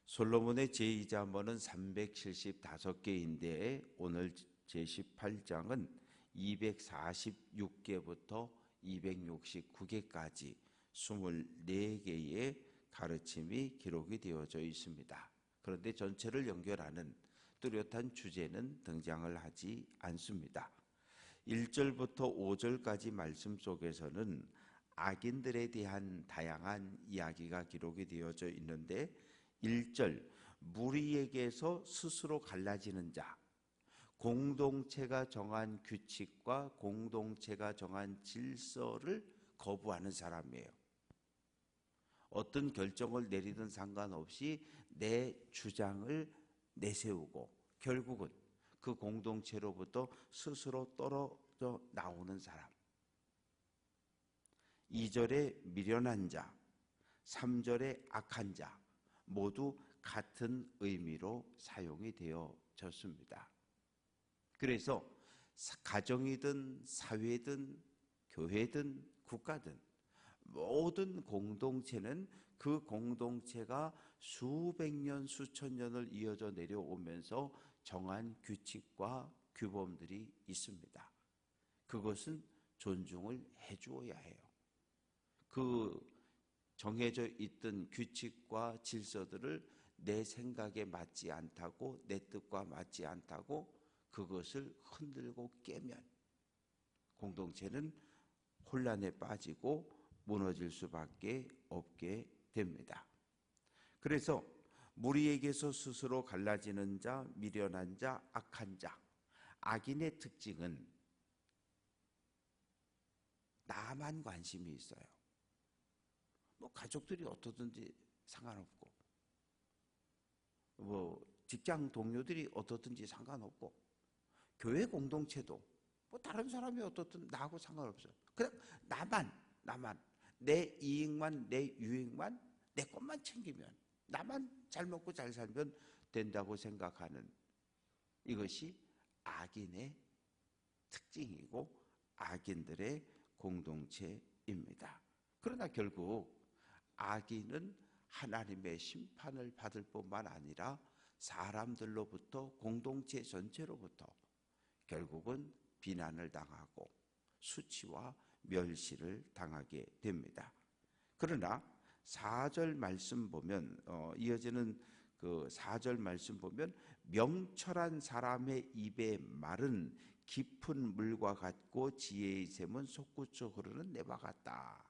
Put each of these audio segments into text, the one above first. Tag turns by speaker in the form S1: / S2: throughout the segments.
S1: 솔로몬의 제2잠언은 375개인데 오늘 제18장은 246개부터 269개까지 24개의 가르침이 기록이 되어져 있습니다. 그런데 전체를 연결하는 뚜렷한 주제는 등장을 하지 않습니다. 1절부터 5절까지 말씀 속에서는 악인들에 대한 다양한 이야기가 기록이 되어져 있는데 1절, 무리에게서 스스로 갈라지는 자, 공동체가 정한 규칙과 공동체가 정한 질서를 거부하는 사람이에요. 어떤 결정을 내리든 상관없이 내 주장을 내세우고 결국은 그 공동체로부터 스스로 떨어져 나오는 사람. 2절에 미련한 자, 3절에 악한 자, 모두 같은 의미로 사용이 되어졌습니다. 그래서 가정이든 사회든 교회든 국가든 모든 공동체는 그 공동체가 수백 년, 수천 년을 이어져 내려오면서 정한 규칙과 규범들이 있습니다. 그것은 존중을 해주어야 해요. 그 정해져 있던 규칙과 질서들을 내 생각에 맞지 않다고, 내 뜻과 맞지 않다고 그것을 흔들고 깨면 공동체는 혼란에 빠지고 무너질 수밖에 없게 됩니다. 그래서 무리에게서 스스로 갈라지는 자, 미련한 자, 악한 자, 악인의 특징은 나만 관심이 있어요. 뭐 가족들이 어떻든지 상관없고, 뭐 직장 동료들이 어떻든지 상관없고, 교회 공동체도 뭐 다른 사람이 어떻든 나하고 상관없어요. 그냥 나만 내 이익만, 내 유익만, 내 것만 챙기면, 나만 잘 먹고 잘 살면 된다고 생각하는 이것이 악인의 특징이고 악인들의 공동체입니다. 그러나 결국 악인은 하나님의 심판을 받을 뿐만 아니라 사람들로부터, 공동체 전체로부터 결국은 비난을 당하고 수치와 멸시를 당하게 됩니다. 그러나 4절 말씀 보면 이어지는 그 4절 말씀 보면 명철한 사람의 입의 말은 깊은 물과 같고 지혜의 샘은 솟구쳐 흐르는 내와 같다.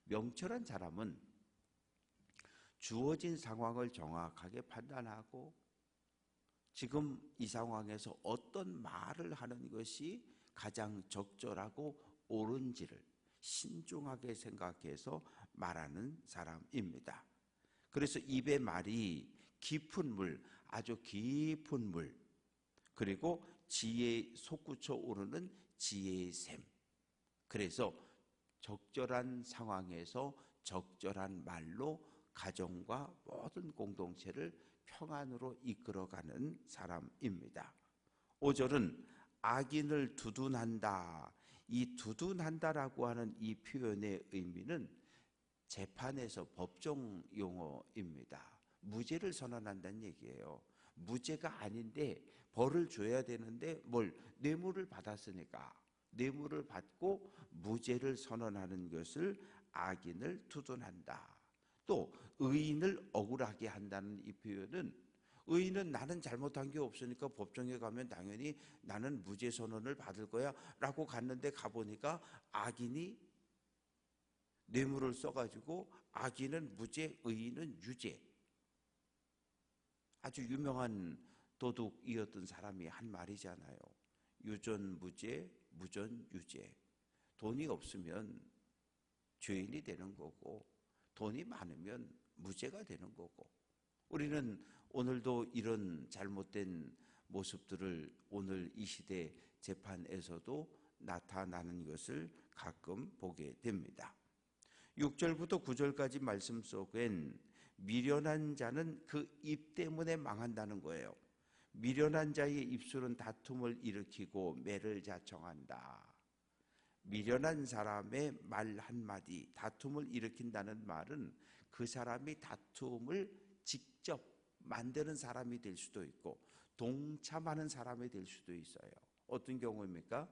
S1: 명철한 사람은 주어진 상황을 정확하게 판단하고 지금 이 상황에서 어떤 말을 하는 것이 가장 적절하고 옳은지를 신중하게 생각해서 말하는 사람입니다. 그래서 입의 말이 깊은 물, 아주 깊은 물, 그리고 지혜의 솟구쳐 오르는 지혜의 샘. 그래서 적절한 상황에서 적절한 말로 가정과 모든 공동체를 평안으로 이끌어가는 사람입니다. 5절은 악인을 두둔한다. 이 두둔한다라고 하는 이 표현의 의미는 재판에서 법정 용어입니다. 무죄를 선언한다는 얘기예요. 무죄가 아닌데 벌을 줘야 되는데 뇌물을 받았으니까 뇌물을 받고 무죄를 선언하는 것을 악인을 두둔한다. 또 의인을 억울하게 한다는 이 표현은 의인은 나는 잘못한 게 없으니까 법정에 가면 당연히 나는 무죄 선언을 받을 거야 라고 갔는데 가보니까 악인이 뇌물을 써가지고 악인은 무죄, 의인은 유죄. 아주 유명한 도둑이었던 사람이 한 말이잖아요. 유전무죄, 무전유죄. 돈이 없으면 죄인이 되는 거고 돈이 많으면 무죄가 되는 거고, 우리는 오늘도 이런 잘못된 모습들을 오늘 이 시대 재판에서도 나타나는 것을 가끔 보게 됩니다. 6절부터 9절까지 말씀 속엔 미련한 자는 그 입 때문에 망한다는 거예요. 미련한 자의 입술은 다툼을 일으키고 매를 자청한다. 미련한 사람의 말 한마디, 다툼을 일으킨다는 말은 그 사람이 다툼을 직접 만드는 사람이 될 수도 있고 동참하는 사람이 될 수도 있어요. 어떤 경우입니까?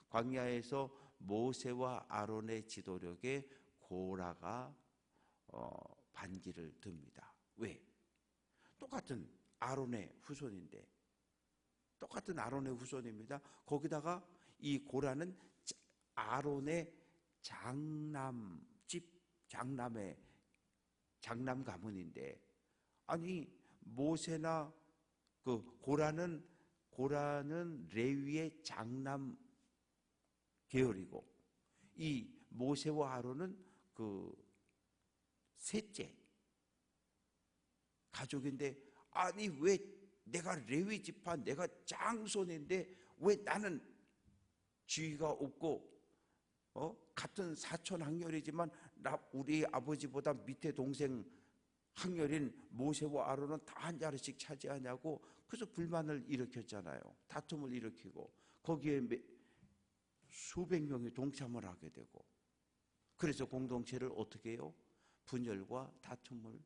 S1: 광야에서 모세와 아론의 지도력에 고라가 반기를 듭니다. 왜? 똑같은 아론의 후손인데, 똑같은 아론의 후손입니다. 거기다가 이 고라는 아론의 장남의 장남 가문인데, 아니 모세나 그 고라는 레위의 장남 계열이고, 이 모세와 아론은 그 셋째 가족인데, 아니 왜 내가 레위 지파, 내가 장손인데 왜 나는 지위가 없고, 같은 사촌 학렬이지만 우리 아버지보다 밑에 동생 학렬인 모세와 아론은 다 한 자리씩 차지하냐고, 그래서 불만을 일으켰잖아요. 다툼을 일으키고 거기에 수백 명이 동참을 하게 되고, 그래서 공동체를 어떻게 해요? 분열과 다툼을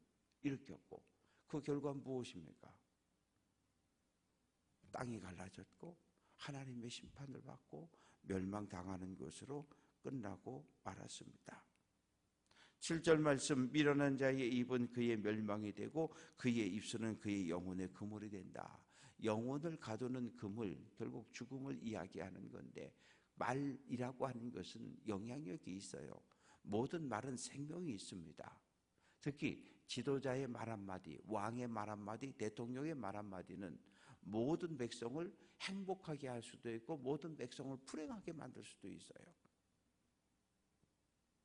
S1: 일으켰고, 그 결과는 무엇입니까? 땅이 갈라졌고 하나님의 심판을 받고 멸망당하는 것으로 끝나고 말았습니다. 7절 말씀, 미련한 자의 입은 그의 멸망이 되고 그의 입술은 그의 영혼의 그물이 된다. 영혼을 가두는 그물, 결국 죽음을 이야기하는 건데, 말이라고 하는 것은 영향력이 있어요. 모든 말은 생명이 있습니다. 특히 지도자의 말 한마디, 왕의 말 한마디, 대통령의 말 한마디는 모든 백성을 행복하게 할 수도 있고 모든 백성을 불행하게 만들 수도 있어요.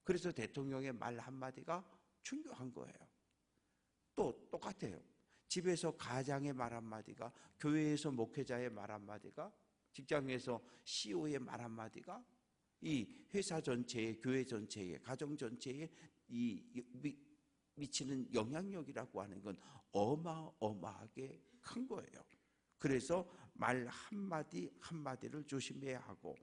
S1: 그래서 대통령의 말 한마디가 중요한 거예요. 또 똑같아요. 집에서 가장의 말 한마디가, 교회에서 목회자의 말 한마디가, 직장에서 CEO의 말 한마디가 이 회사 전체에, 교회 전체에, 가정 전체에 미치는 영향력이라고 하는 건 어마어마하게 큰 거예요. 그래서 말 한마디 한마디를 조심해야 하고,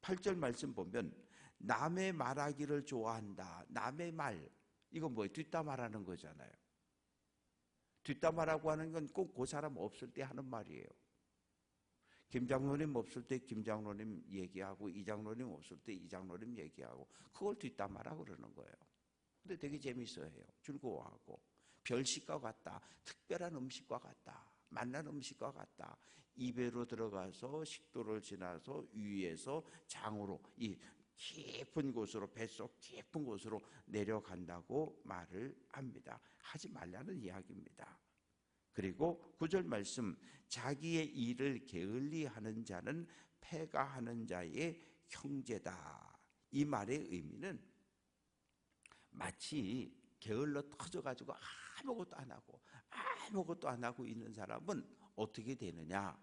S1: 8절 말씀 보면 남의 말하기를 좋아한다. 남의 말, 이건 뭐예요? 뒷담화라는 거잖아요. 뒷담화라고 하는 건 꼭 그 사람 없을 때 하는 말이에요. 김 장로님 없을 때 김 장로님 얘기하고, 이 장로님 없을 때 이 장로님 얘기하고, 그걸 뒷담화라고 그러는 거예요. 근데 되게 재밌어해요. 즐거워하고, 별식과 같다, 특별한 음식과 같다, 만난 음식과 같다. 입에로 들어가서 식도를 지나서 위에서 장으로, 이 깊은 곳으로, 뱃속 깊은 곳으로 내려간다고 말을 합니다. 하지 말라는 이야기입니다. 그리고 9절 말씀, 자기의 일을 게을리하는 자는 패가하는 자의 형제다. 이 말의 의미는 마치 게을러 터져가지고 아무것도 안 하고 있는 사람은 어떻게 되느냐,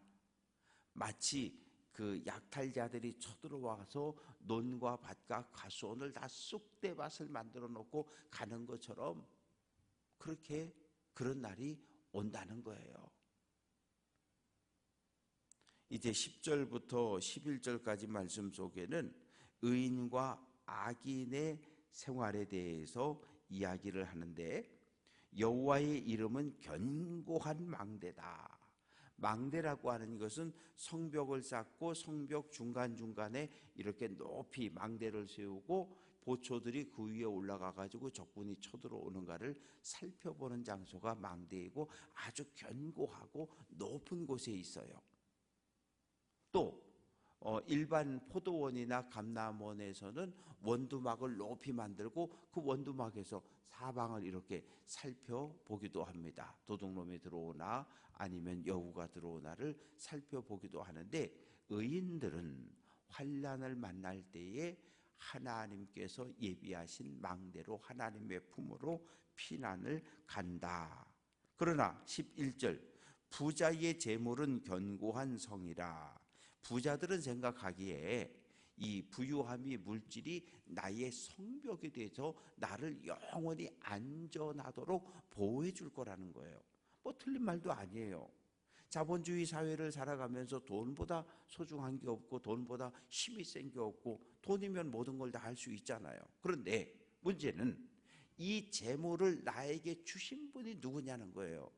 S1: 마치 그 약탈자들이 쳐들어와서 논과 밭과 가수원을 다 쑥대밭을 만들어 놓고 가는 것처럼, 그렇게 그런 날이 온다는 거예요. 이제 10절부터 11절까지 말씀 속에는 의인과 악인의 생활에 대해서 이야기를 하는데, 여호와의 이름은 견고한 망대다. 망대라고 하는 것은 성벽을 쌓고 성벽 중간중간에 이렇게 높이 망대를 세우고 보초들이 그 위에 올라가 가지고 적군이 쳐들어오는가를 살펴보는 장소가 망대이고, 아주 견고하고 높은 곳에 있어요. 또 일반 포도원이나 감람원에서는 원두막을 높이 만들고 그 원두막에서 사방을 이렇게 살펴보기도 합니다. 도둑놈이 들어오나 아니면 여우가 들어오나를 살펴보기도 하는데, 의인들은 환난을 만날 때에 하나님께서 예비하신 망대로, 하나님의 품으로 피난을 간다. 그러나 11절, 부자의 재물은 견고한 성이라. 부자들은 생각하기에 이 부유함이, 물질이 나의 성벽이 돼서 나를 영원히 안전하도록 보호해 줄 거라는 거예요. 뭐 틀린 말도 아니에요. 자본주의 사회를 살아가면서 돈보다 소중한 게 없고, 돈보다 힘이 센 게 없고, 돈이면 모든 걸 다 할 수 있잖아요. 그런데 문제는 이 재물을 나에게 주신 분이 누구냐는 거예요.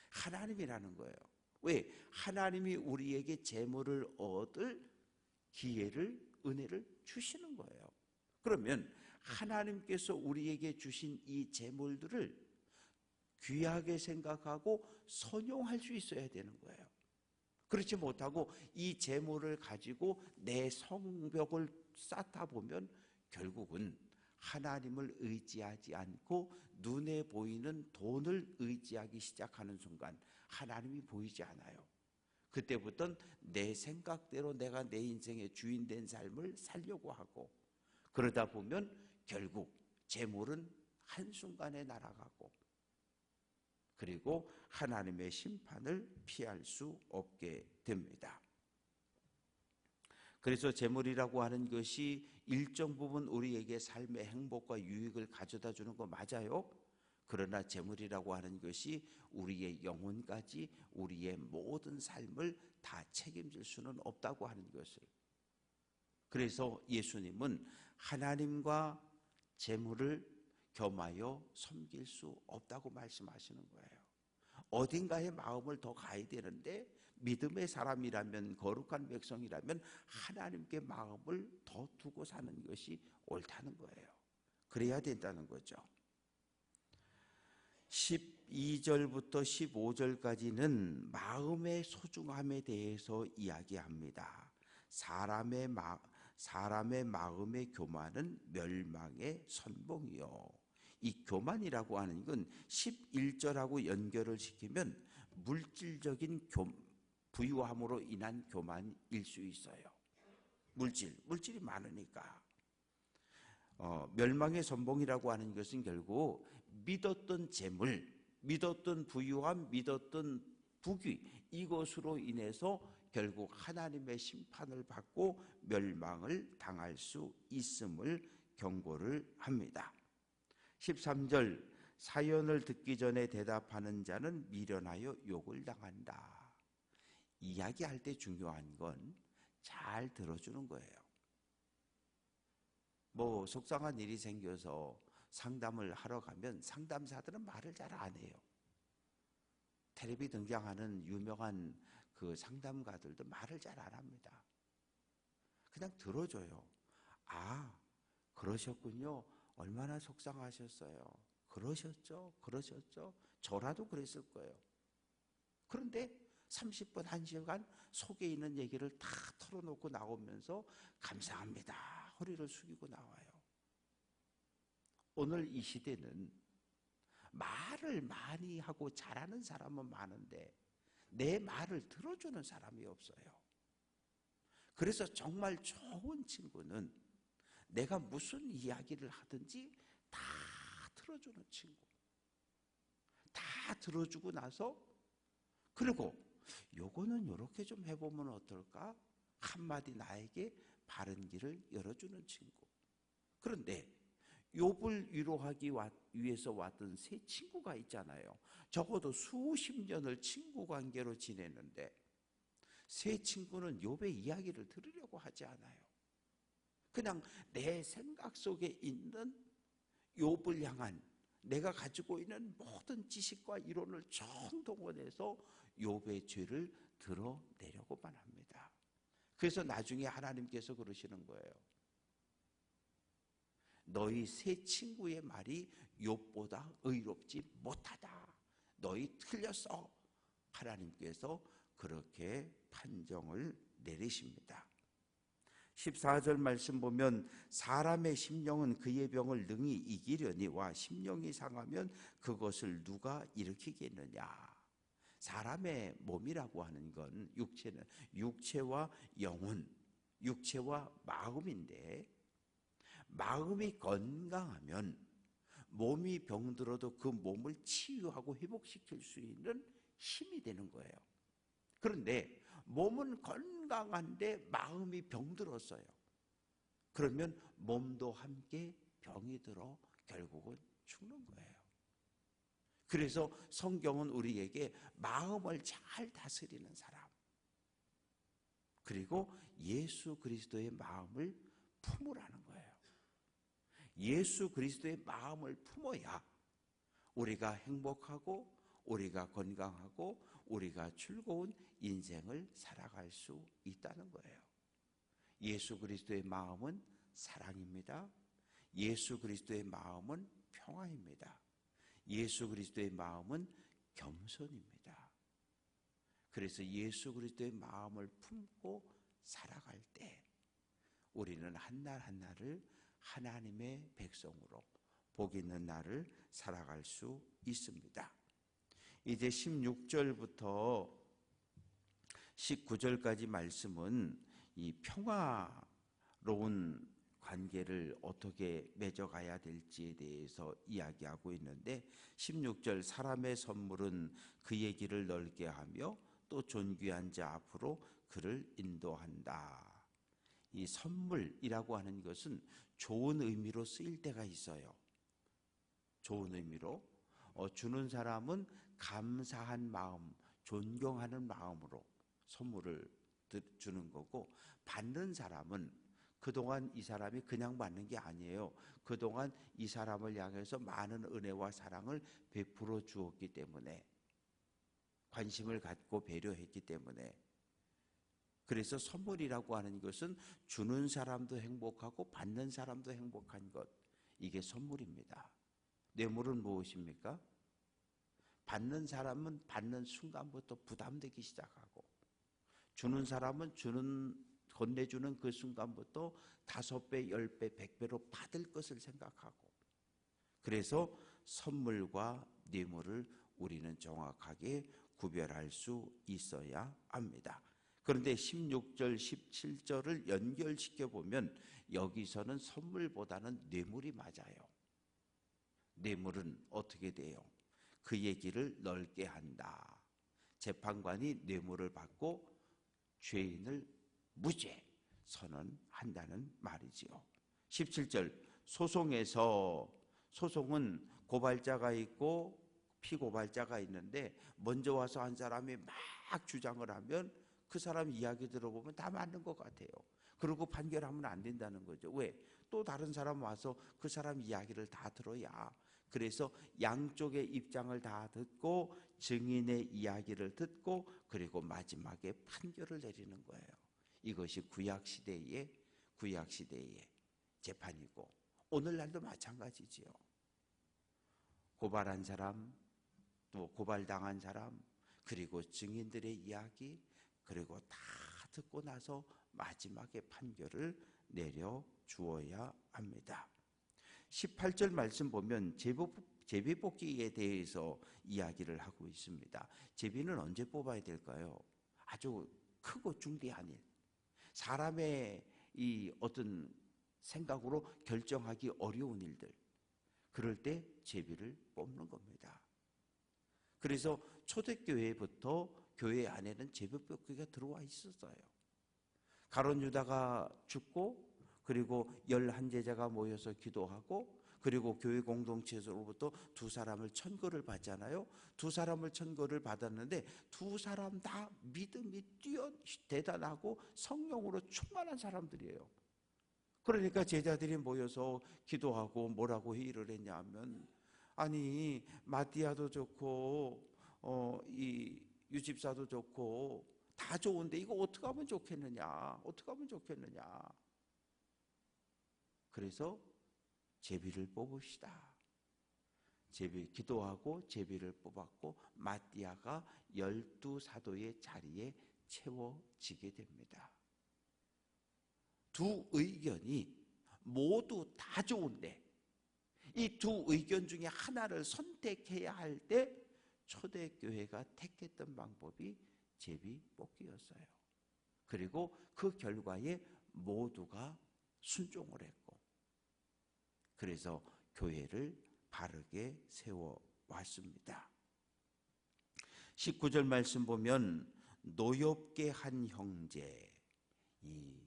S1: 하나님이라는 거예요. 왜? 하나님이 우리에게 재물을 얻을 기회를, 은혜를 주시는 거예요. 그러면 하나님께서 우리에게 주신 이 재물들을 귀하게 생각하고 선용할 수 있어야 되는 거예요. 그렇지 못하고 이 재물을 가지고 내 성벽을 쌓다 보면 결국은 하나님을 의지하지 않고 눈에 보이는 돈을 의지하기 시작하는 순간 하나님이 보이지 않아요. 그때부터는 내 생각대로 내가 내 인생의 주인 된 삶을 살려고 하고, 그러다 보면 결국 재물은 한순간에 날아가고, 그리고 하나님의 심판을 피할 수 없게 됩니다. 그래서 재물이라고 하는 것이 일정 부분 우리에게 삶의 행복과 유익을 가져다 주는 거 맞아요. 그러나 재물이라고 하는 것이 우리의 영혼까지, 우리의 모든 삶을 다 책임질 수는 없다고 하는 것을. 그래서 예수님은 하나님과 재물을 겸하여 섬길 수 없다고 말씀하시는 거예요. 어딘가에 마음을 더 가야 되는데, 믿음의 사람이라면, 거룩한 백성이라면 하나님께 마음을 더 두고 사는 것이 옳다는 거예요. 그래야 된다는 거죠. 12절부터 15절까지는 마음의 소중함에 대해서 이야기합니다. 사람의 마음의 교만은 멸망의 선봉이요. 이 교만이라고 하는 건 11절하고 연결을 시키면 물질적인 부유함으로 인한 교만일 수 있어요. 물질이 많으니까. 멸망의 선봉이라고 하는 것은 결국 믿었던 재물, 믿었던 부유함, 믿었던 부귀, 이것으로 인해서 결국 하나님의 심판을 받고 멸망을 당할 수 있음을 경고를 합니다. 13절, 사연을 듣기 전에 대답하는 자는 미련하여 욕을 당한다. 이야기할 때 중요한 건 잘 들어주는 거예요. 속상한 일이 생겨서 상담을 하러 가면 상담사들은 말을 잘 안 해요. 텔레비 등장하는 유명한 그 상담가들도 말을 잘 안 합니다. 그냥 들어줘요. 아, 그러셨군요. 얼마나 속상하셨어요. 그러셨죠? 저라도 그랬을 거예요. 그런데 30분, 1시간 속에 있는 얘기를 다 털어놓고 나오면서 감사합니다. 허리를 숙이고 나와요. 오늘 이 시대는 말을 많이 하고 잘하는 사람은 많은데 내 말을 들어주는 사람이 없어요. 그래서 정말 좋은 친구는 내가 무슨 이야기를 하든지 다 들어주는 친구. 다 들어주고 나서, 그리고 요거는 요렇게 좀 해보면 어떨까? 한마디 나에게 바른 길을 열어주는 친구. 그런데 욥을 위로하기 위해서 왔던 세 친구가 있잖아요. 적어도 수십 년을 친구 관계로 지내는데 세 친구는 욥의 이야기를 들으려고 하지 않아요. 그냥 내 생각 속에 있는 욥을 향한 내가 가지고 있는 모든 지식과 이론을 총동원해서 욥의 죄를 드러내려고만 합니다. 그래서 나중에 하나님께서 그러시는 거예요. 너희 세 친구의 말이 욥보다 의롭지 못하다. 너희 틀렸어. 하나님께서 그렇게 판정을 내리십니다. 14절 말씀 보면 사람의 심령은 그의 병을 능히 이기려니와 심령이 상하면 그것을 누가 일으키겠느냐. 사람의 몸이라고 하는 건 육체는 육체와 영혼, 육체와 마음인데 마음이 건강하면 몸이 병들어도 그 몸을 치유하고 회복시킬 수 있는 힘이 되는 거예요. 그런데 몸은 건강한데 마음이 병들었어요. 그러면 몸도 함께 병이 들어 결국은 죽는 거예요. 그래서 성경은 우리에게 마음을 잘 다스리는 사람, 그리고 예수 그리스도의 마음을 품으라는 거예요. 예수 그리스도의 마음을 품어야 우리가 행복하고 우리가 건강하고 우리가 즐거운 인생을 살아갈 수 있다는 거예요. 예수 그리스도의 마음은 사랑입니다. 예수 그리스도의 마음은 평화입니다. 예수 그리스도의 마음은 겸손입니다. 그래서 예수 그리스도의 마음을 품고 살아갈 때 우리는 한날 한날을 하나님의 백성으로 복 있는 날을 살아갈 수 있습니다. 이제 16절부터 19절까지 말씀은 이 평화로운 관계를 어떻게 맺어가야 될지에 대해서 이야기하고 있는데 16절 사람의 선물은 그의 길을 넓게 하며 또 존귀한 자 앞으로 그를 인도한다. 이 선물이라고 하는 것은 좋은 의미로 쓰일 때가 있어요. 좋은 의미로 주는 사람은 감사한 마음, 존경하는 마음으로 선물을 주는 거고, 받는 사람은 그동안 이 사람이 그냥 받는 게 아니에요. 그동안 이 사람을 향해서 많은 은혜와 사랑을 베풀어 주었기 때문에, 관심을 갖고 배려했기 때문에, 그래서 선물이라고 하는 것은 주는 사람도 행복하고 받는 사람도 행복한 것, 이게 선물입니다. 뇌물은 무엇입니까? 받는 사람은 받는 순간부터 부담되기 시작하고, 주는 사람은 건네주는 그 순간부터 5배, 10배, 100배로 받을 것을 생각하고, 그래서 선물과 뇌물을 우리는 정확하게 구별할 수 있어야 합니다. 그런데 16절, 17절을 연결시켜 보면 여기서는 선물보다는 뇌물이 맞아요. 뇌물은 어떻게 돼요? 그의 길을 넓게 한다. 재판관이 뇌물을 받고 죄인을 무죄 선언한다는 말이지요. 17절 소송은 고발자가 있고 피고발자가 있는데, 먼저 와서 한 사람이 막 주장을 하면 그 사람 이야기 들어보면 다 맞는 것 같아요. 그리고 판결하면 안 된다는 거죠. 왜? 또 다른 사람 와서 그 사람 이야기를 다 들어야, 그래서 양쪽의 입장을 다 듣고 증인의 이야기를 듣고 그리고 마지막에 판결을 내리는 거예요. 이것이 구약시대의 재판이고, 오늘날도 마찬가지지요. 고발한 사람, 또 고발당한 사람, 그리고 증인들의 이야기, 그리고 다 듣고 나서 마지막에 판결을 내려 주어야 합니다. 18절 말씀 보면 제비 뽑기에 대해서 이야기를 하고 있습니다. 제비는 언제 뽑아야 될까요? 아주 크고 중대한 일, 사람의 이 어떤 생각으로 결정하기 어려운 일들, 그럴 때 제비를 뽑는 겁니다. 그래서 초대교회부터 교회 안에는 제비 뽑기가 들어와 있었어요. 가룟 유다가 죽고, 그리고 11제자가 모여서 기도하고, 그리고 교회 공동체에서로부터 2사람을 천거를 받잖아요. 2사람을 천거를 받았는데 2사람 다 믿음이 대단하고 성령으로 충만한 사람들이에요. 그러니까 제자들이 모여서 기도하고 뭐라고 회의를 했냐면, 아니 마띠아도 좋고 이 유집사도 좋고 다 좋은데 이거 어떻게 하면 좋겠느냐, 그래서 제비를 뽑읍시다. 기도하고 제비를 뽑았고, 마띠아가 12사도의 자리에 채워지게 됩니다. 두 의견이 모두 다 좋은데 이 두 의견 중에 하나를 선택해야 할 때 초대교회가 택했던 방법이 제비 뽑기였어요. 그리고 그 결과에 모두가 순종을 했고, 그래서 교회를 바르게 세워왔습니다. 19절 말씀 보면 노엽게 한 형제, 이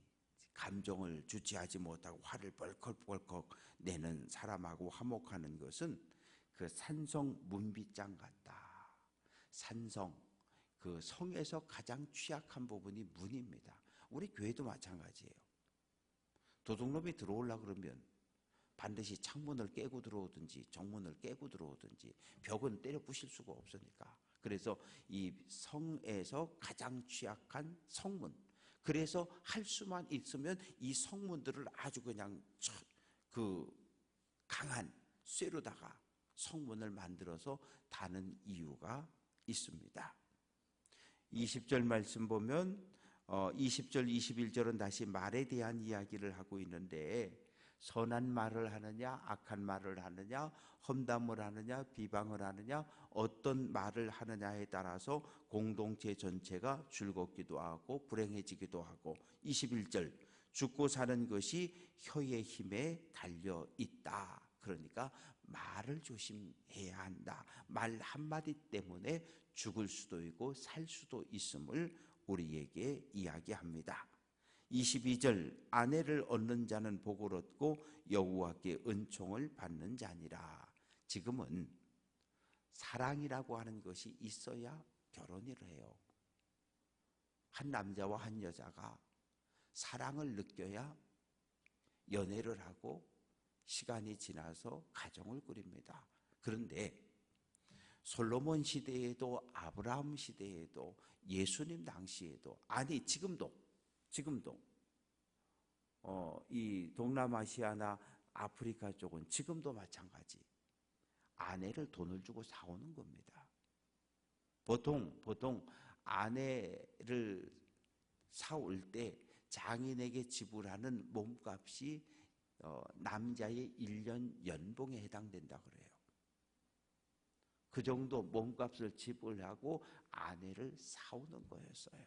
S1: 감정을 주체하지 못하고 화를 벌컥벌컥 내는 사람하고 화목하는 것은 그 산성 문빗장 같다. 산성, 그 성에서 가장 취약한 부분이 문입니다. 우리 교회도 마찬가지예요. 도둑놈이 들어오려고 그러면 반드시 창문을 깨고 들어오든지 정문을 깨고 들어오든지 벽은 때려 부실 수가 없으니까. 그래서 이 성에서 가장 취약한 성문, 그래서 할 수만 있으면 이 성문들을 아주 그냥 그 강한 쇠로다가 성문을 만들어서 다는 이유가 있습니다. 20절 말씀 보면 20절 21절은 다시 말에 대한 이야기를 하고 있는데, 선한 말을 하느냐 악한 말을 하느냐, 험담을 하느냐 비방을 하느냐, 어떤 말을 하느냐에 따라서 공동체 전체가 즐겁기도 하고 불행해지기도 하고, 21절 죽고 사는 것이 혀의 힘에 달려 있다. 그러니까 말을 조심해야 한다. 말 한마디 때문에 죽을 수도 있고 살 수도 있음을 우리에게 이야기합니다. 22절 아내를 얻는 자는 복을 얻고 여호와께 은총을 받는 자니라. 지금은 사랑이라고 하는 것이 있어야 결혼을 해요. 한 남자와 한 여자가 사랑을 느껴야 연애를 하고 시간이 지나서 가정을 꾸립니다. 그런데 솔로몬 시대에도 아브라함 시대에도 예수님 당시에도, 아니 지금도 이 동남아시아나 아프리카 쪽은 지금도 마찬가지. 아내를 돈을 주고 사오는 겁니다. 보통 아내를 사올 때 장인에게 지불하는 몸값이 남자의 1년 연봉에 해당된다 그래요. 그 정도 몸값을 지불하고 아내를 사오는 거였어요.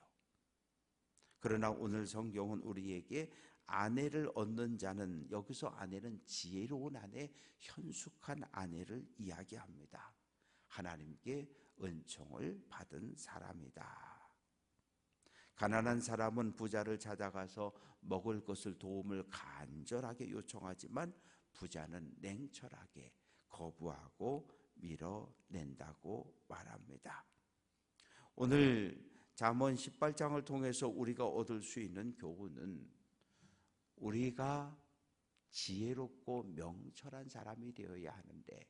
S1: 그러나 오늘 성경은 우리에게 아내를 얻는 자는, 여기서 아내는 지혜로운 아내, 현숙한 아내를 이야기합니다. 하나님께 은총을 받은 사람이다. 가난한 사람은 부자를 찾아가서 먹을 것을 도움을 간절하게 요청하지만 부자는 냉철하게 거부하고 밀어낸다고 말합니다. 오늘 잠언 18장을 통해서 우리가 얻을 수 있는 교훈은, 우리가 지혜롭고 명철한 사람이 되어야 하는데,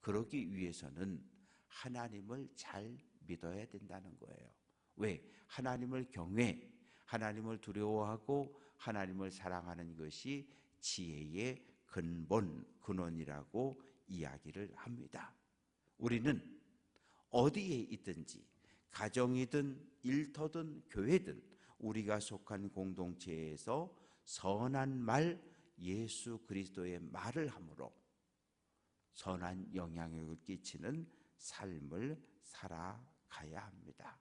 S1: 그러기 위해서는 하나님을 잘 믿어야 된다는 거예요. 왜? 하나님을 경외, 하나님을 두려워하고 하나님을 사랑하는 것이 지혜의 근원이라고 이야기를 합니다. 우리는 어디에 있든지, 가정이든 일터든 교회든 우리가 속한 공동체에서 선한 말, 예수 그리스도의 말을 함으로 선한 영향력을 끼치는 삶을 살아가야 합니다.